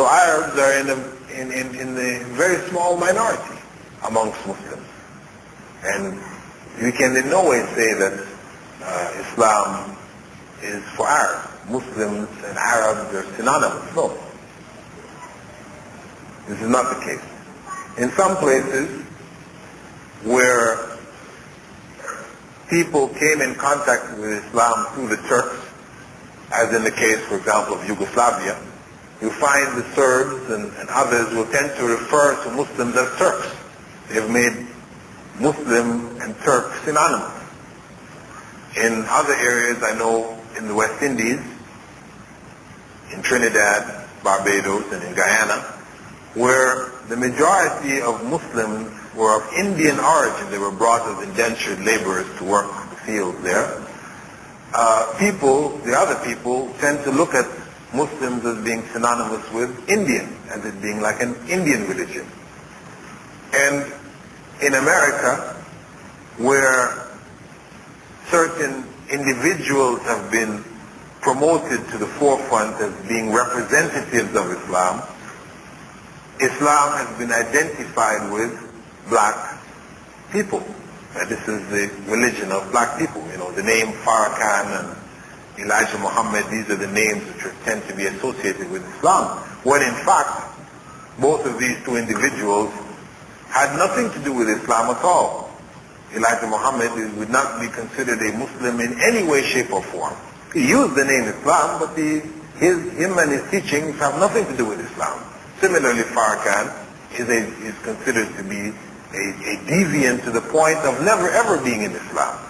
So Arabs are in the very small minority amongst Muslims. And we can in no way say that Islam is for Arabs. Muslims and Arabs are synonymous. No. This is not the case. In some places where people came in contact with Islam through the Turks, as in the case, for example, of Yugoslavia, you find the Serbs and others will tend to refer to Muslims as Turks. They've made Muslim and Turk synonymous. In other areas, I know in the West Indies, in Trinidad, Barbados, and in Guyana, where the majority of Muslims were of Indian origin. They were brought as indentured laborers to work the fields there. The other people tend to look at Muslims as being synonymous with Indian, as it being like an Indian religion. And in America, where certain individuals have been promoted to the forefront as being representatives of Islam, Islam has been identified with black people. And this is the religion of black people. You know, the name Farrakhan and Elijah Muhammad, these are the names which tend to be associated with Islam. When in fact, both of these two individuals had nothing to do with Islam at all. Elijah Muhammad would not be considered a Muslim in any way, shape, or form. He used the name Islam, but him and his teachings have nothing to do with Islam. Similarly, Farrakhan is considered to be a deviant to the point of never ever being in Islam.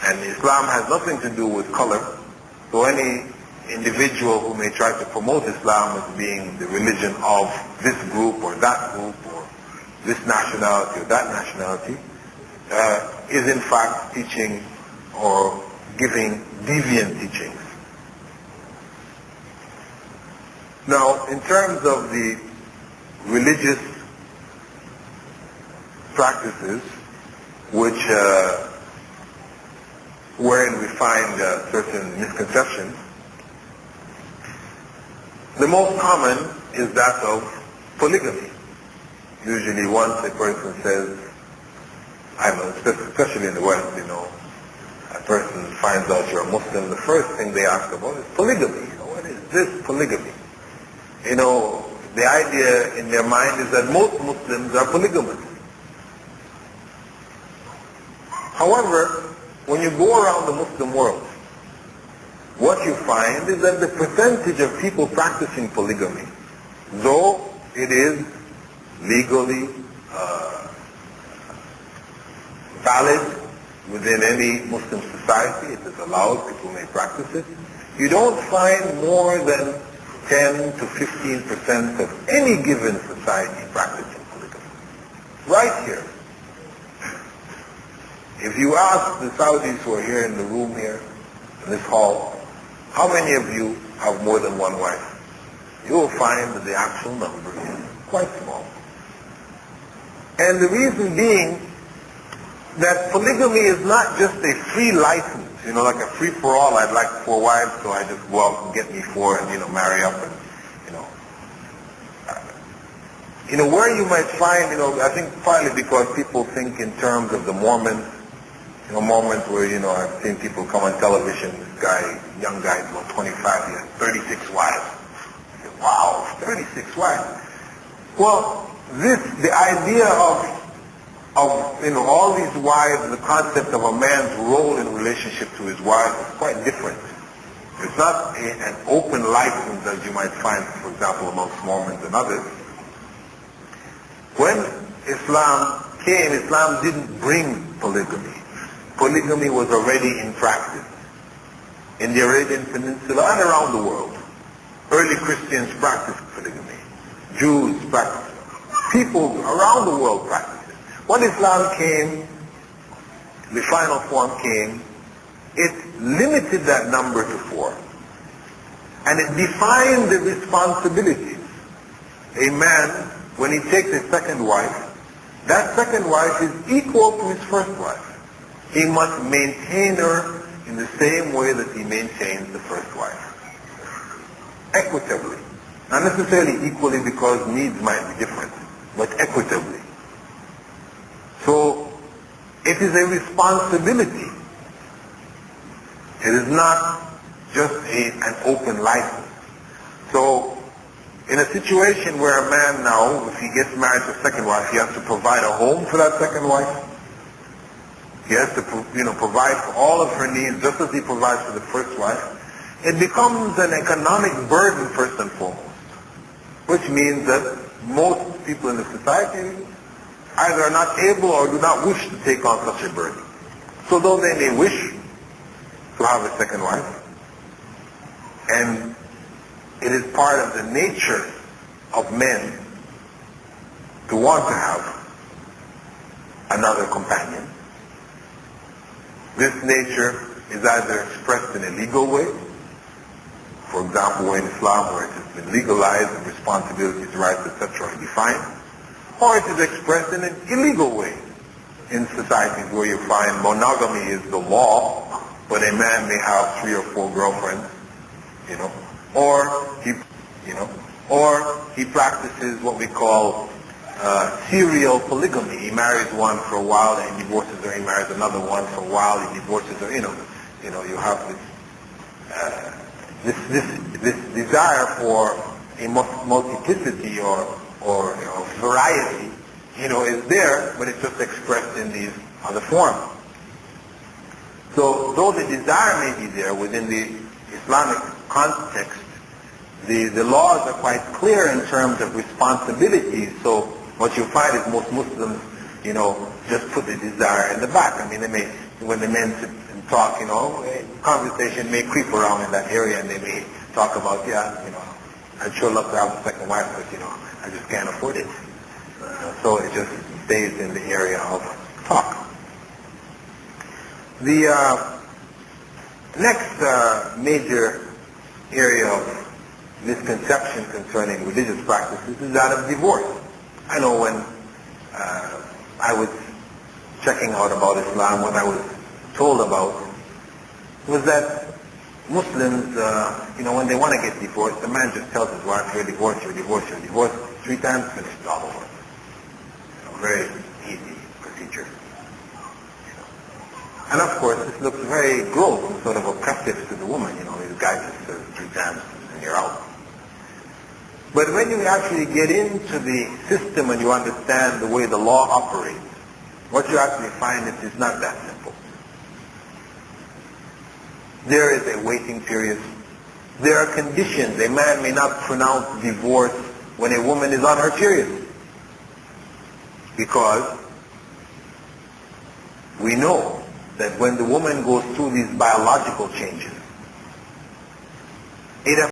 And Islam has nothing to do with color. So any individual who may try to promote Islam as being the religion of this group or that group or this nationality or that nationality is in fact teaching or giving deviant teachings. Now, in terms of the religious practices, which wherein we find certain misconceptions, the most common is that of polygamy. Usually once a person says, especially in the West, you know, a person finds out you're a Muslim, the first thing they ask about is polygamy. What is this polygamy? You know, the idea in their mind is that most Muslims are polygamous. However, when you go around the Muslim world, what you find is that the percentage of people practicing polygamy, though it is legally valid within any Muslim society, it is allowed, people may practice it, you don't find more than 10 to 15% of any given society practicing polygamy. Right here. If you ask the Saudis who are here in the room here, in this hall, how many of you have more than one wife? You will find that the actual number is quite small. And the reason being that polygamy is not just a free license, you know, like a free-for-all. I'd like 4 wives, so I just go out and get me 4 and, you know, marry up and, you know, where you might find, you know, I think partly because people think in terms of the Mormons, you know, Mormons where, you know, I've seen people come on television, this guy, young guy, about 25, he has 36 wives. I say, wow, 36 wives. Well, the idea of you know, all these wives, the concept of a man's role in relationship to his wife is quite different. It's not an open license as you might find, for example, amongst Mormons and others. When Islam came, Islam didn't bring polygamy. Polygamy was already in practice in the Arabian Peninsula and around the world. Early Christians practiced polygamy. Jews practiced it. People around the world practiced it. When Islam came, the final form came, it limited that number to 4. And it defined the responsibilities. A man, when he takes a second wife, that second wife is equal to his first wife. He must maintain her in the same way that he maintains the first wife. Equitably. Not necessarily equally because needs might be different, but equitably. So it is a responsibility. It is not just an open license. So in a situation where a man now, if he gets married to a second wife, he has to provide a home for that second wife. He has to provide for all of her needs just as he provides for the first wife. It becomes an economic burden first and foremost, which means that most people in the society either are not able or do not wish to take on such a burden. So though they may wish to have a second wife, and it is part of the nature of men to want to have another companion, this nature is either expressed in a legal way, for example, in Islam where it has been legalized and responsibilities, rights, etc. are defined, or it is expressed in an illegal way in societies where you find monogamy is the law, but a man may have 3 or 4 girlfriends, or he practices what we call serial polygamy. He marries one for a while, then he divorces her. He marries another one for a while, he divorces her. You have this desire for a multiplicity or variety, is there, but it's just expressed in these other forms. So though the desire may be there within the Islamic context, the laws are quite clear in terms of responsibilities. So what you find is most Muslims, just put the desire in the back. I mean, when the men sit and talk, conversation may creep around in that area, and they may talk about, I'd sure love to have a second wife, but I just can't afford it. So it just stays in the area of talk. The next major area of misconception concerning religious practices is that of divorce. I know when I was checking out about Islam, what I was told about was that Muslims, when they want to get divorced, the man just tells his wife, you're divorced, you're divorced, you're divorced, 3 times, finished, all over. Very easy procedure. And of course, this looks very gross and sort of oppressive to the woman. This guy just says 3 times and you're out. But when you actually get into the system and you understand the way the law operates, what you actually find is it's not that simple. There is a waiting period. There are conditions. A man may not pronounce divorce when a woman is on her period, because we know that when the woman goes through these biological changes, it